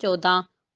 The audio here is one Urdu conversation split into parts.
14।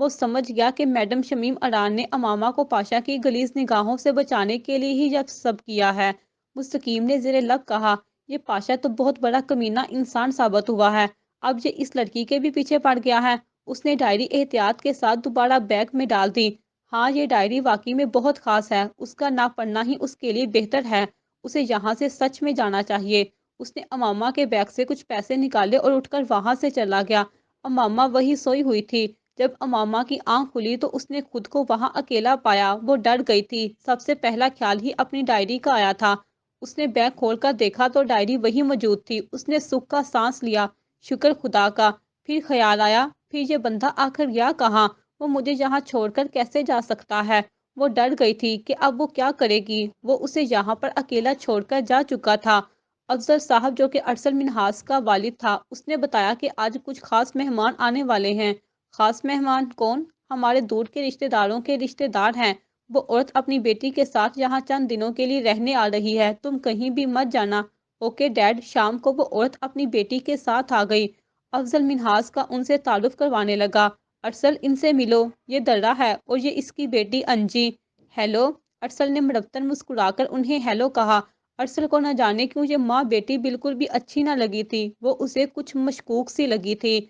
وہ سمجھ گیا کہ میڈم شمیم اران نے امامہ کو پاشا کی غلیظ نگاہوں سے بچانے کے لیے ہی یہ سب کیا ہے۔ مستقیم نے زیر لب کہا، یہ پاشا تو بہت بڑا کمینہ انسان ثابت ہوا ہے، اب یہ اس لڑکی کے بھی پیچھے پڑ گیا ہے۔ اس نے ڈائری احتیاط کے ساتھ دوبارہ بیگ میں ڈال دی۔ ہاں، یہ ڈائری واقعی میں بہت خاص ہے، اس کا نہ پڑھنا ہی اس کے لیے بہتر ہے، اسے یہاں سے سچ میں جانا چاہیے۔ اس نے امامہ کے بیگ سے کچھ پیسے نکالے اور اٹھ کر وہاں سے چلا گیا۔ امامہ وہی سوئی ہوئی تھی۔ جب امامہ کی آنکھ کھلی تو اس نے خود کو وہاں اکیلا پایا، وہ ڈر گئی تھی۔ سب سے پہلا خیال ہی اپنی ڈائری کا آیا تھا۔ اس نے بیگ کھول کر دیکھا تو ڈائری وہی موجود تھی۔ اس نے سکھ کا سانس لیا، شکر خدا کا۔ پھر خیال آیا، پھر یہ بندہ آخر گیا کہاں؟ وہ مجھے یہاں چھوڑ کر کیسے جا سکتا ہے؟ وہ ڈر گئی تھی کہ اب وہ کیا کرے گی، وہ اسے یہاں پر اکیلا چھوڑ کر جا چکا تھا۔ افضل صاحب جو کہ ارسل منہاس کا والد تھا، اس نے بتایا کہ آج کچھ خاص مہمان آنے والے ہیں۔ خاص مہمان کون؟ ہمارے دور کے رشتہ داروں کے رشتہ دار ہیں۔ وہ عورت اپنی بیٹی کے ساتھ یہاں چند دنوں کے لیے رہنے آ رہی ہے، تم کہیں بھی مت جانا۔ Okay dad. شام کو وہ عورت اپنی بیٹی کے ساتھ آ گئی۔ افضل منہاس کا ان سے تعارف کروانے لگا۔ ارسل، ان سے ملو، یہ درہ ہے اور یہ اس کی بیٹی انجی۔ ہیلو۔ ارسل نے مربتاً مسکرا کر انہیں ہیلو کہا۔ ارسل کو نہ جانے کیوں یہ ماں بیٹی بالکل بھی اچھی نہ لگی تھی، وہ اسے کچھ مشکوک سی لگی تھی۔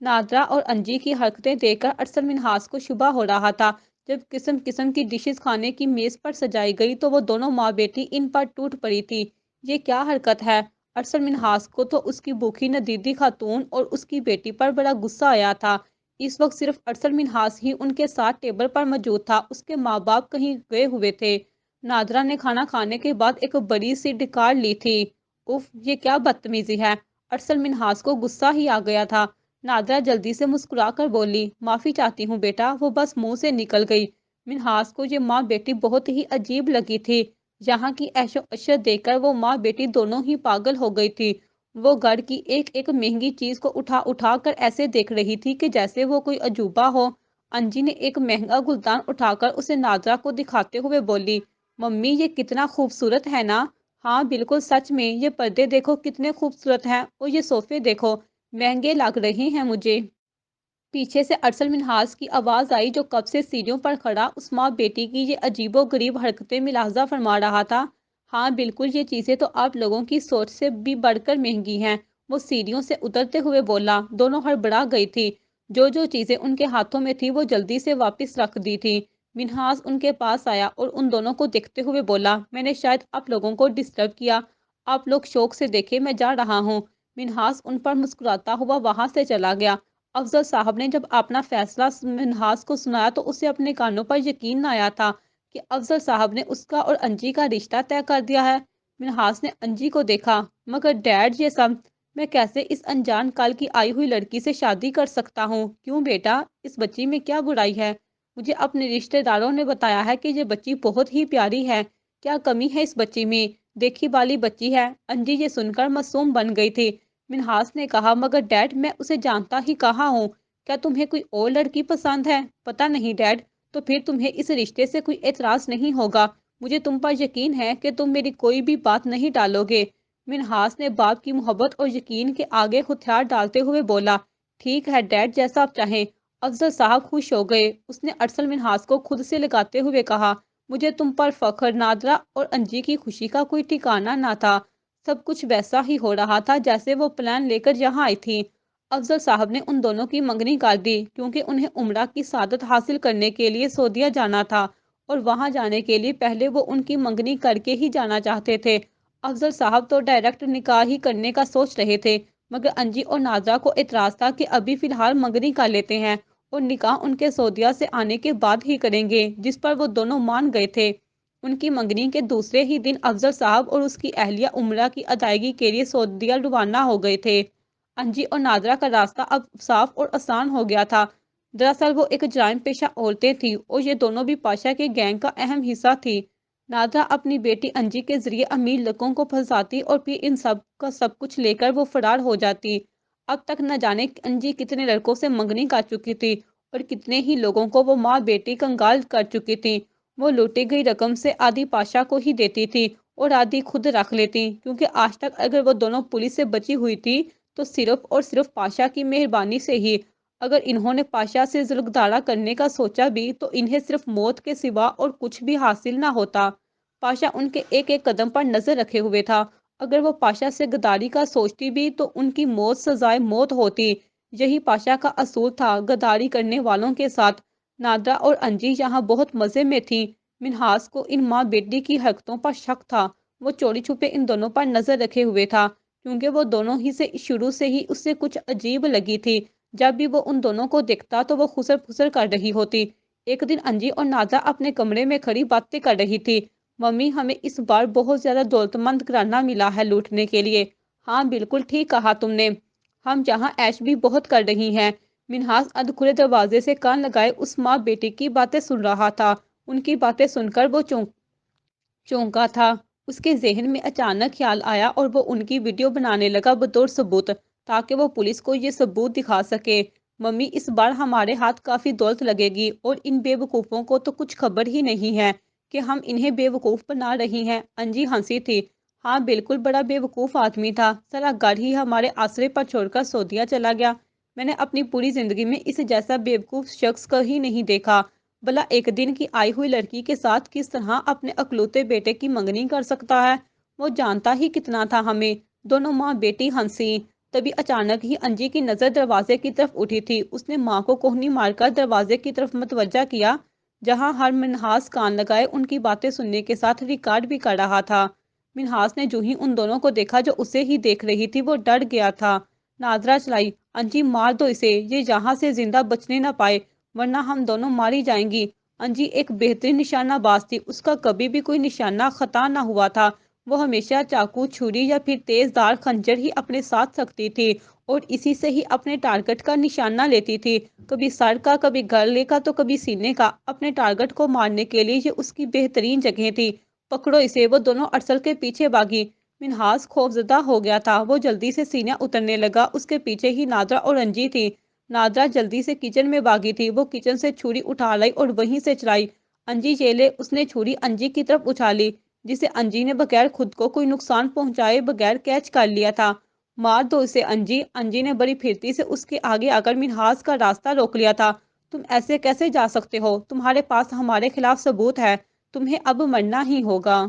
نادرہ اور انجی کی حرکتیں دیکھ کر ارسل منہاس کو شبہ ہو رہا تھا۔ جب قسم قسم کی ڈشز کھانے کی میز پر سجائی گئی تو وہ دونوں ماں بیٹی ان پر ٹوٹ پڑی تھی۔ یہ کیا حرکت ہے؟ ارسل منہاس کو تو اس کی بھوکی ندیدی خاتون اور اس کی بیٹی پر بڑا غصہ آیا تھا۔ اس وقت صرف ارسل منہاس ہی ان کے ساتھ ٹیبل پر موجود تھا، اس کے ماں باپ کہیں گئے ہوئے تھے۔ نادرہ نے کھانا کھانے کے بعد ایک بڑی سی ڈکار لی تھی۔ اف، یہ کیا بدتمیزی ہے! ارسل منہاس کو غصہ ہی آ گیا تھا۔ نادرہ جلدی سے مسکرا کر بولی، معافی چاہتی ہوں بیٹا، وہ بس منہ سے نکل گئی۔ منہاس کو یہ ماں بیٹی بہت ہی عجیب لگی تھی۔ یہاں کی عیش و عشرت دیکھ کر وہ ماں بیٹی دونوں ہی پاگل ہو گئی تھی۔ وہ گھر کی ایک ایک مہنگی چیز کو اٹھا اٹھا کر ایسے دیکھ رہی تھی کہ جیسے وہ کوئی عجوبہ ہو۔ انجی نے ایک مہنگا گلدان اٹھا کر اسے نادرہ کو دکھاتے ہوئے بولی، ممی یہ کتنا خوبصورت ہے نا؟ ہاں بالکل سچ میں، یہ پردے دیکھو کتنے خوبصورت ہیں، اور یہ صوفے دیکھو، مہنگے لگ رہے ہیں مجھے۔ پیچھے سے ارسل منہاس کی آواز آئی جو کب سے سیڑھیوں پر کھڑا اس ماں بیٹی کی یہ عجیب و غریب حرکتیں ملاحظہ فرما رہا تھا۔ ہاں بالکل، یہ چیزیں تو آپ لوگوں کی سوچ سے بھی بڑھ کر مہنگی ہیں، وہ سیڑھیوں سے اترتے ہوئے بولا۔ دونوں ہڑبڑا گئی تھی۔ جو چیزیں ان کے ہاتھوں میں تھی وہ جلدی سے واپس رکھ دی تھی۔ منہاس ان کے پاس آیا اور ان دونوں کو دیکھتے ہوئے بولا، میں نے شاید آپ لوگوں کو ڈسٹرب کیا، آپ لوگ شوق سے دیکھیں، میں جا رہا ہوں۔ منہاس ان پر مسکراتا ہوا وہاں سے چلا گیا۔ افضل صاحب نے جب اپنا فیصلہ منہاس کو سنایا تو اسے اپنے کانوں پر یقین نہ آیا تھا کہ افضل صاحب نے اس کا اور انجی کا رشتہ طے کر دیا ہے۔ منہاس نے انجی کو دیکھا، مگر ڈیڈ یہ سب، میں کیسے اس انجان کل کی آئی ہوئی لڑکی سے شادی کر سکتا ہوں؟ کیوں بیٹا، اس بچی میں کیا برائی ہے؟ مجھے اپنے رشتہ داروں نے بتایا ہے کہ یہ بچی بہت ہی پیاری ہے، کیا کمی ہے اس بچی میں؟ دیکھی بالی بچی ہے۔ انجی یہ سن کر معصوم بن گئی تھی۔ منہاس نے کہا، مگر ڈیڈ میں اسے جانتا ہی کہاں ہوں، کیا تمہیں کوئی اور لڑکی پسند ہے؟ پتہ نہیں ڈیڈ، تو پھر تمہیں اس رشتے سے کوئی اعتراض نہیں ہوگا، مجھے تم پر یقین ہے کہ تم میری کوئی بھی بات نہیں ڈالو گے۔ منہاس نے باپ کی محبت اور یقین کے آگے ہتھیار ڈالتے ہوئے بولا، ٹھیک ہے ڈیڈ، جیسا آپ چاہیں۔ افضل صاحب خوش ہو گئے۔ اس نے ارسل منہاس کو خود سے لگاتے ہوئے کہا، مجھے تم پر فخر، نادرہ اور انجی کی خوشی کا کوئی ٹھکانہ نہ تھا۔ سب کچھ ویسا ہی ہو رہا تھا جیسے وہ پلان لے کر یہاں آئی تھی۔ افضل صاحب نے ان دونوں کی منگنی کر دی کیونکہ انہیں عمرہ کی سعادت حاصل کرنے کے لیے سعودیہ جانا تھا اور وہاں جانے کے لیے پہلے وہ ان کی منگنی کر کے ہی جانا چاہتے تھے۔ افضل صاحب تو ڈائریکٹ نکاح ہی کرنے کا سوچ رہے تھے، مگر انجی اور نادرہ کو اعتراض تھا کہ ابھی فی الحال منگنی کر لیتے ہیں اور نکاح ان کے سعودیہ سے آنے کے بعد ہی کریں گے، جس پر وہ دونوں مان گئے تھے۔ ان کی منگنی کے دوسرے ہی دن افضل صاحب اور اس کی اہلیہ عمرہ کی ادائیگی کے لیے سعودیہ روانہ ہو گئے تھے۔ انجی اور نادرہ کا راستہ اب صاف اور آسان ہو گیا تھا۔ دراصل وہ ایک جرائم پیشہ عورتیں تھیں اور یہ دونوں بھی پاشا کے گینگ کا اہم حصہ تھی۔ نادرہ اپنی بیٹی انجی کے ذریعے امیر لڑکوں کو پھنساتی اور پھر ان سب کا سب کچھ لے کر وہ فرار ہو جاتی۔ اب تک نہ جانے انجی کتنے لڑکوں سے منگنی کر چکی تھی اور کتنے ہی لوگوں کو وہ ماں بیٹی کنگال کر چکی تھی۔ وہ لوٹی گئی رقم سے آدھی پاشا کو ہی دیتی تھی اور آدھی خود رکھ لیتی، کیونکہ آج تک اگر وہ دونوں پولیس سے بچی ہوئی تھی تو صرف اور صرف پاشا کی مہربانی سے ہی۔ اگر انہوں نے پاشا سے ظلمدارا کرنے کا سوچا بھی تو انہیں صرف موت کے سوا اور کچھ بھی حاصل نہ ہوتا۔ پاشا ان کے ایک ایک قدم پر نظر رکھے ہوئے تھا۔ اگر وہ پاشا سے غداری کا سوچتی بھی تو ان کی موت سزائے موت ہوتی۔ یہی پاشا کا اصول تھا غداری کرنے والوں کے ساتھ۔ نادرا اور انجی یہاں بہت مزے میں تھی۔ منہاس کو ان ماں بیٹی کی حرکتوں پر شک تھا۔ وہ چوری چھپے ان دونوں پر نظر رکھے ہوئے تھا، کیونکہ وہ دونوں ہی سے شروع سے ہی اس سے کچھ عجیب لگی تھی۔ جب بھی وہ ان دونوں کو دیکھتا تو وہ خسر پھسر کر رہی ہوتی۔ ایک دن انجی اور نادرا اپنے کمرے میں کھڑی باتیں کر رہی تھی۔ ممی، ہمیں اس بار بہت زیادہ دولت مند گھرانہ ملا ہے لوٹنے کے لیے۔ ہاں بالکل ٹھیک کہا تم نے، ہم یہاں عیش بھی بہت کر رہی ہیں۔ منہاس ادھ کھلے دروازے سے کان لگائے اس ماں بیٹی کی باتیں سن رہا تھا۔ ان کی باتیں سن کر وہ چونکا تھا۔ اس کے ذہن میں اچانک خیال آیا اور وہ ان کی ویڈیو بنانے لگا بطور ثبوت، تاکہ وہ پولیس کو یہ ثبوت دکھا سکے۔ ممی، اس بار ہمارے ہاتھ کافی دولت لگے گی اور ان بے وقوفوں کو تو کچھ خبر ہی نہیں ہے کہ ہم انہیں بے وقوف بنا رہی ہیں۔ انجی ہنسی تھی۔ ہاں بالکل، بڑا بے وقوف آدمی تھا، سارا گھر ہی ہمارے آسرے پر چھوڑ کر سعودیہ چلا گیا۔ میں نے اپنی پوری زندگی میں اس جیسا بے وقوف شخص کہیں نہیں دیکھا۔ بھلا ایک دن کی آئی ہوئی لڑکی کے ساتھ کس طرح اپنے اکلوتے بیٹے کی منگنی کر سکتا ہے؟ وہ جانتا ہی کتنا تھا ہمیں۔ دونوں ماں بیٹی ہنسی۔ تبھی اچانک ہی انجی کی نظر دروازے کی طرف اٹھی تھی۔ اس نے ماں کو کوہنی مار کر دروازے کی طرف متوجہ کیا، جہاں ہر منہاس کان لگائے ان کی باتیں سننے کے ساتھ ریکارڈ بھی کر رہا تھا۔ منہاس نے جو ہی ان دونوں کو دیکھا جو اسے ہی دیکھ رہی تھی، وہ ڈر گیا تھا۔ نادرا چلائی، انجی مار دو اسے، یہ یہاں سے زندہ بچنے نہ پائے، ورنہ ہم دونوں ماری جائیں گی۔ انجی ایک بہترین نشانہ باز تھی، اس کا کبھی بھی کوئی نشانہ خطا نہ ہوا تھا۔ وہ ہمیشہ چاقو، چھری یا پھر تیز دار خنجر ہی اپنے ساتھ رکھتی تھی اور اسی سے ہی اپنے ٹارگٹ کا نشانہ لیتی تھی، کبھی سر کا، کبھی گلے کا تو کبھی سینے کا۔ اپنے ٹارگٹ کو مارنے کے لیے یہ اس کی بہترین جگہ تھی۔ پکڑو اسے۔ وہ دونوں ارسل کے پیچھے بھاگی۔ منہاس خوفزدہ ہو گیا تھا، وہ جلدی سے سینہ اترنے لگا۔ اس کے پیچھے ہی نادرا اور انجی تھی۔ نادرا جلدی سے کچن میں بھاگی تھی، وہ کچن سے چھری اٹھا لائی اور وہیں سے چلائی۔ انجی یہ لے، اس نے چھری انجی کی طرف اچھالی، جسے انجی نے بغیر خود کو کوئی نقصان پہنچائے بغیر کیچ کر لیا تھا۔ مار دو اسے انجی۔ انجی نے بڑی پھرتی سے اس کے آگے آ کر منہاس کا راستہ روک لیا تھا۔ تم ایسے کیسے جا سکتے ہو؟ تمہارے پاس ہمارے خلاف ثبوت ہے، تمہیں اب مرنا ہی ہوگا۔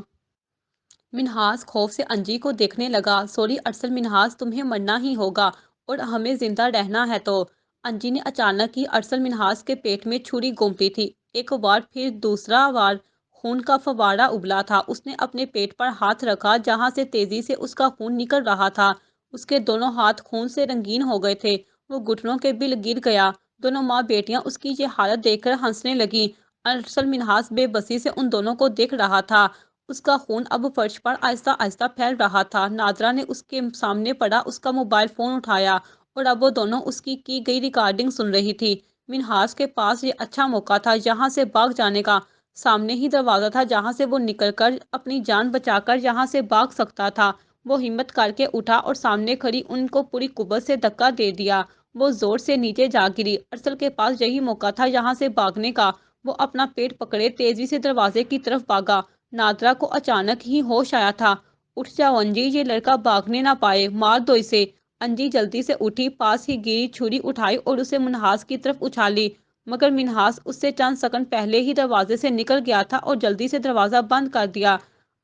منہاس خوف سے انجی کو دیکھنے لگا۔ سوری ارسل، منہاس، تمہیں مرنا ہی ہوگا اور ہمیں زندہ رہنا ہے تو۔ انجی نے اچانک ہی ارسل منہاس کے پیٹ میں چھری گھونپی تھی۔ ایک بار پھر دوسرا بار خون کا فوارہ ابلا تھا۔ اس نے اپنے پیٹ پر ہاتھ رکھا، جہاں سے تیزی سے اس کا خون نکل رہا تھا۔ اس کے دونوں ہاتھ خون سے رنگین ہو گئے تھے، وہ گھٹنوں کے بل گر گیا۔ دونوں ماں بیٹیاں اس کی یہ حالت دیکھ کر ہنسنے لگیں۔ ارسل منہاس بے بسی سے ان دونوں کو دیکھ رہا تھا۔ اس کا خون اب فرش پر آہستہ آہستہ پھیل رہا تھا۔ نادرا نے اس کے سامنے پڑا اس کا موبائل فون اٹھایا اور اب وہ دونوں اس کی گئی ریکارڈنگ سن رہی تھی۔ منہاس کے پاس یہ اچھا موقع تھا یہاں سے بھاگ جانے کا۔ سامنے ہی دروازہ تھا جہاں سے وہ نکل کر اپنی جان بچا کر یہاں سے بھاگ سکتا تھا۔ وہ ہمت کر کے اٹھا اور سامنے کھڑی ان کو پوری قوت سے دھکا دے دیا۔ وہ زور سے نیچے جا گری۔ ارسل کے پاس یہی موقع تھا یہاں سے بھاگنے کا۔ وہ اپنا پیٹ پکڑے تیزی سے دروازے کی طرف بھاگا۔ نادرا کو اچانک ہی ہوش آیا تھا۔ اٹھ جاؤ انجی، یہ لڑکا بھاگنے نہ پائے، مار دو اسے۔ انجی جلدی سے اٹھی، پاس ہی گری چھری اٹھائی اور اسے منہاس کی طرف اچھالی، مگر منہاس اس سے چند سیکنڈ پہلے ہی دروازے سے نکل گیا تھا اور جلدی سے دروازہ بند کر دیا۔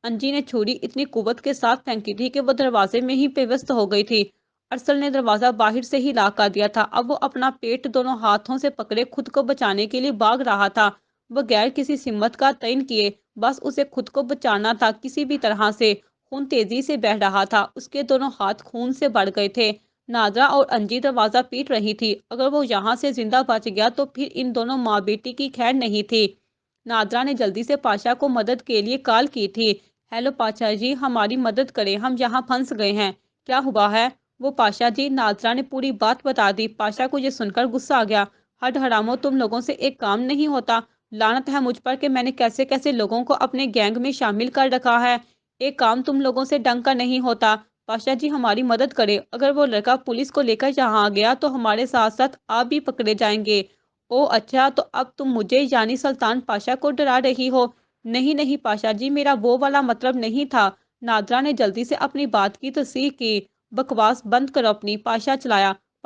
انجی نے چھری اتنی قوت کے ساتھ پھینکی تھی کہ وہ دروازے میں ہی پیوست ہو گئی تھی۔ ارسل نے دروازہ باہر سے ہی لاک کر دیا تھا۔ اب وہ اپنا پیٹ دونوں ہاتھوں سے پکڑے خود کو بچانے کے لیے بھاگ رہا تھا، بغیر کسی سمت کا تعین کیے۔ بس اسے خود کو بچانا تھا کسی بھی طرح سے۔ خون تیزی سے بہہ رہا تھا، اس کے دونوں ہاتھ خون سے بھر گئے تھے۔ نادرا اور انجی دروازہ پیٹ رہی تھی۔ اگر وہ یہاں سے زندہ بچ گیا تو پھر ان دونوں ماں بیٹی کی خیر نہیں تھی۔ نادرا نے جلدی سے پاشا کو مدد کے لیے کال کی تھی۔ ہیلو پاشا جی، ہماری مدد کریں، ہم یہاں پھنس گئے ہیں۔ کیا ہوا ہے؟ وہ پاشا جی، نادرا نے پوری بات بتا دی۔ پاشا کو یہ سن کر غصہ آ گیا۔ ہڈ حرامو، تم لوگوں سے ایک کام نہیں ہوتا؟ لعنت ہے مجھ پر کہ میں نے کیسے کیسے لوگوں کو اپنے گینگ میں شامل کر رکھا ہے۔ ایک کام تم لوگوں سے ڈنگ کا نہیں ہوتا۔ پاشا جی، ہماری مدد کرے، اگر وہ لڑکا پولیس کو لے کر یہاں آ گیا تو ہمارے ساتھ ساتھ آپ بھی پکڑے جائیں گے۔ او اچھا، تو اب تم مجھے یعنی سلطان پاشا کو ڈرا رہی ہو؟ نہیں نہیں پاشا جی، میرا وہ والا مطلب نہیں تھا۔ نادرا نے جلدی سے اپنی بات کی تصحیح کی۔ بکواس بند کرو اپنی، پاشا چلایا۔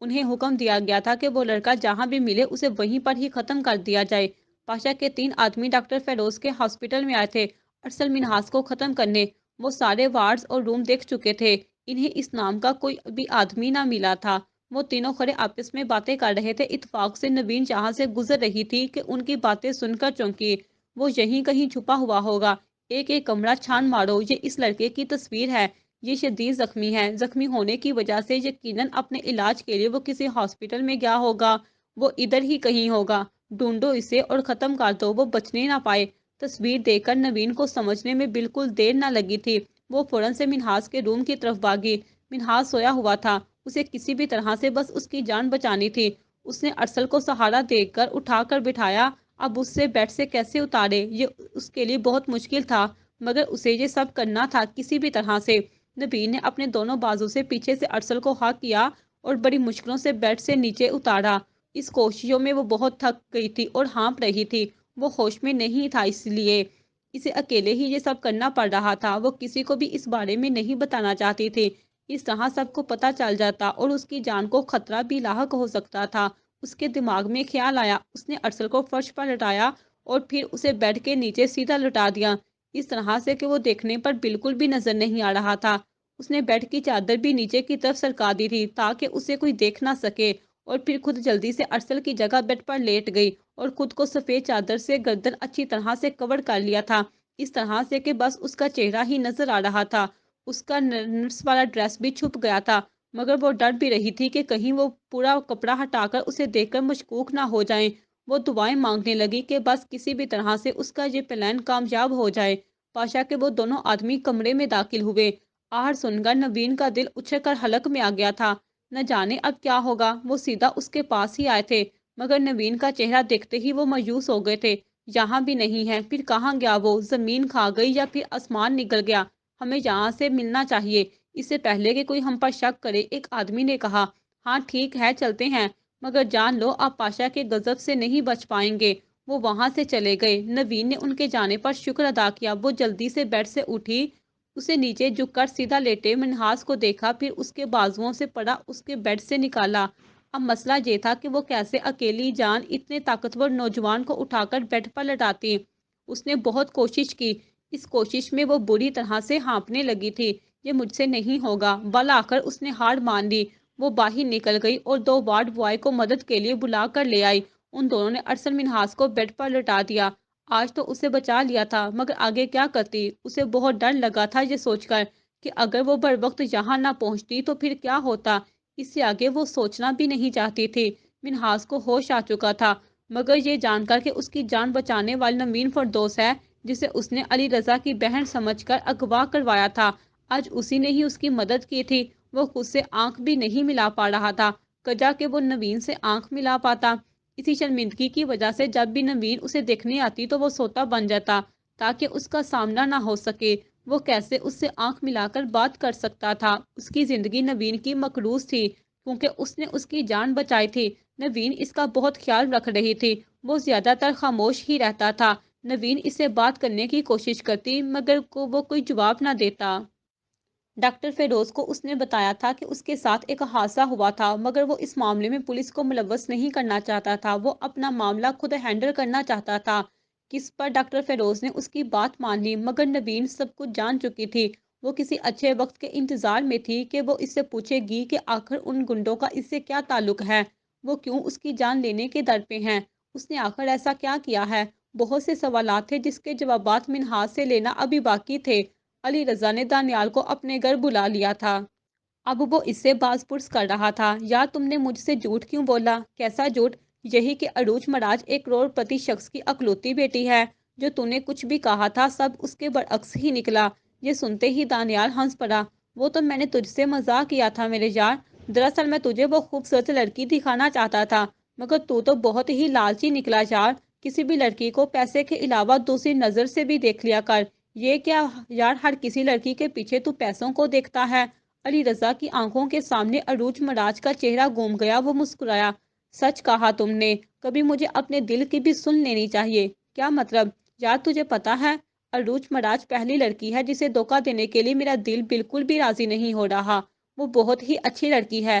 انہیں حکم دیا گیا تھا کہ وہ لڑکا جہاں بھی ملے اسے وہیں پر ہی ختم کر دیا جائے۔ پاشا کے 3 آدمی ڈاکٹر فیروز کے ہاسپٹل میں آئے تھے ارسل منہاس کو ختم کرنے۔ وہ سارے وارڈز اور روم دیکھ چکے تھے، انہیں اس نام کا کوئی بھی آدمی نہ ملا تھا۔ وہ تینوں کھڑے آپس میں باتیں کر رہے تھے، اتفاق سے نوین جہاں سے گزر رہی تھی کہ ان کی باتیں سن کر چونکی۔ وہ یہیں کہیں چھپا ہوا ہوگا، ایک ایک کمرہ چھان مارو، یہ اس لڑکے کی تصویر ہے، یہ شدید زخمی ہے، زخمی ہونے کی وجہ سے یقیناً اپنے علاج کے لیے وہ کسی ہاسپٹل میں گیا ہوگا، وہ ادھر ہی کہیں ہوگا، ڈھونڈو اسے اور ختم کر دو، وہ بچنے نہ پائے۔ تصویر دیکھ کر نوین کو سمجھنے میں بالکل دیر نہ لگی تھی، وہ فوراً سے منہاس کے روم کی طرف بھاگی۔ منہاس سویا ہوا تھا، اسے کسی بھی طرح سے بس اس کی جان بچانی تھی۔ اس نے ارسل کو سہارا دے کر اٹھا کر بٹھایا، اب اس سے بیڈ سے کیسے اتارے یہ اس کے لیے بہت مشکل تھا، مگر اسے یہ سب کرنا تھا کسی بھی طرح سے۔ نوین نے اپنے دونوں بازو سے پیچھے سے ارسل کو ہاک کیا اور بڑی مشکلوں سے بیڈ سے نیچے اتارا۔ اس کوششوں میں وہ بہت تھک گئی تھی اور ہانپ رہی تھی، وہ ہوش میں نہیں تھا، اس لیے اسے اکیلے ہی یہ سب کرنا پڑ رہا تھا۔ وہ کسی کو بھی اس بارے میں نہیں بتانا چاہتی تھی، اس طرح سب کو پتہ چل جاتا اور اس کی جان کو خطرہ بھی لاحق ہو سکتا تھا۔ اس کے دماغ میں خیال آیا، اس نے ارسل کو فرش پر لٹایا اور پھر اسے بیڈ کے نیچے سیدھا لٹا دیا، اس طرح سے کہ وہ دیکھنے پر بالکل بھی نظر نہیں آ رہا تھا۔ اس نے بیڈ کی چادر بھی نیچے کی طرف سرکا دی تھی تاکہ اسے کوئی دیکھ نہ سکے، اور پھر خود جلدی سے ارسل کی جگہ بیڈ پر لیٹ گئی اور خود کو سفید چادر سے گردن اچھی طرح سے کور کر لیا تھا، اس طرح سے کہ بس اس کا چہرہ ہی نظر آ رہا تھا۔ اس کا نرس والا ڈریس بھی چھپ گیا تھا، مگر وہ ڈر بھی رہی تھی کہ کہیں وہ پورا کپڑا ہٹا کر اسے دیکھ کر مشکوک نہ ہو جائیں۔ وہ دعائیں مانگنے لگی کہ بس کسی بھی طرح سے اس کا یہ پلان کامیاب ہو جائے۔ پاشا کے وہ دونوں آدمی کمرے میں داخل ہوئے۔ آہٹ سن کر نوین کا دل اچھل کر حلق میں آ گیا تھا، نہ جانے اب کیا ہوگا۔ وہ سیدھا اس کے پاس ہی آئے تھے، مگر نوین کا چہرہ دیکھتے ہی وہ مایوس ہو گئے تھے۔ یہاں بھی نہیں ہے، پھر کہاں گیا وہ؟ زمین کھا گئی یا پھر آسمان نکل گیا؟ ہمیں یہاں سے ملنا چاہیے اس سے پہلے کہ کوئی ہم پر شک کرے، ایک آدمی نے کہا۔ ہاں ٹھیک ہے، چلتے ہیں، مگر جان لو آپ پاشا کے غضب سے نہیں بچ پائیں گے۔ وہ وہاں سے چلے گئے۔ نوین نے ان کے جانے پر شکر ادا کیا، وہ جلدی سے بیڈ سے اٹھی، اسے نیچے جھک کر سیدھا لیٹے منہاس کو دیکھا، پھر اس کے بازوؤں سے پڑا اس کے بیڈ سے نکالا۔ اب مسئلہ یہ تھا کہ وہ کیسے اکیلی جان اتنے طاقتور نوجوان کو اٹھا کر بیڈ پر لٹاتی۔ اس نے بہت کوشش کی، اس کوشش میں وہ بری طرح سے ہانپنے لگی تھی، یہ مجھ سے نہیں ہوگا۔ بالآخر اس نے ہار مان لی، وہ باہر نکل گئی اور 2 وارڈ بوائے کو مدد کے لیے بلا کر لے آئی۔ ان دونوں نے ارسل منہاس کو بیڈ پر لٹا دیا۔ آج تو اسے بچا لیا تھا، مگر آگے کیا کرتی؟ اسے بہت ڈر لگا تھا یہ سوچ کر کہ اگر وہ بر وقت یہاں نہ پہنچتی تو پھر کیا ہوتا، اس سے آگے وہ سوچنا بھی نہیں چاہتی تھی۔ منہاس کو ہوش آ چکا تھا، مگر یہ جان کر کہ اس کی جان بچانے والی نوین فردوس ہے، جسے اس نے علی رضا کی بہن سمجھ کر اغوا کروایا تھا، آج اسی نے ہی اس کی مدد کی تھی۔ وہ خود سے آنکھ بھی نہیں ملا پا رہا تھا، کجا کہ وہ نوین سے آنکھ ملا پاتا۔ اسی شرمندگی کی وجہ سے جب بھی نوین اسے دیکھنے آتی تو وہ سوتا بن جاتا تاکہ اس کا سامنا نہ ہو سکے۔ وہ کیسے اس سے آنکھ ملا کر بات کر سکتا تھا؟ اس کی زندگی نوین کی مقروض تھی کیونکہ اس نے اس کی جان بچائی تھی۔ نوین اس کا بہت خیال رکھ رہی تھی، وہ زیادہ تر خاموش ہی رہتا تھا۔ نوین اس سے بات کرنے کی کوشش کرتی مگر وہ کوئی جواب نہ دیتا۔ ڈاکٹر فیروز کو اس نے بتایا تھا کہ اس کے ساتھ ایک حادثہ ہوا تھا، مگر وہ اس معاملے میں پولیس کو ملوث نہیں کرنا چاہتا تھا، وہ اپنا معاملہ خود ہینڈل کرنا چاہتا تھا۔ کس پر ڈاکٹر فیروز نے اس کی بات مان لی، مگر نوین سب کچھ جان چکی تھی۔ وہ کسی اچھے وقت کے انتظار میں تھی کہ وہ اس سے پوچھے گی کہ آخر ان گنڈوں کا اس سے کیا تعلق ہے، وہ کیوں اس کی جان لینے کے در پہ ہیں، اس نے آخر ایسا کیا کیا ہے؟ بہت سے سوالات تھے جس کے جوابات منہاس سے لینا ابھی باقی تھے۔ علی رضا نے دانیال کو اپنے گھر بلا لیا تھا۔ اب وہ اس سے باز پرس کر رہا تھا، یا تم نے مجھ سے جھوٹ کیوں بولا؟ کیسا جھوٹ؟ یہی کہ عروج مراج ایک کروڑ پتی شخص کی اکلوتی بیٹی ہے، جو تو نے کچھ بھی کہا تھا سب اس کے برعکس ہی نکلا۔ یہ سنتے ہی دانیال ہنس پڑا۔ وہ تو میں نے تجھ سے مزاق کیا تھا میرے یار، دراصل میں تجھے وہ خوبصورت لڑکی دکھانا چاہتا تھا، مگر تو بہت ہی لالچی نکلا یار، کسی بھی لڑکی کو پیسے کے علاوہ دوسری نظر سے بھی دیکھ لیا کر۔ یہ کیا یار، ہر کسی لڑکی کے پیچھے تو پیسوں کو دیکھتا ہے؟ علی رضا کی آنکھوں کے سامنے عروج مراج کا چہرہ گھوم گیا، وہ مسکرایا۔ سچ کہا تم نے، کبھی مجھے اپنے دل کی بھی سن لینی چاہیے۔ کیا مطلب؟ یار تجھے پتا ہے عروج مراج پہلی لڑکی ہے جسے دھوکہ دینے کے لیے میرا دل بالکل بھی راضی نہیں ہو رہا، وہ بہت ہی اچھی لڑکی ہے،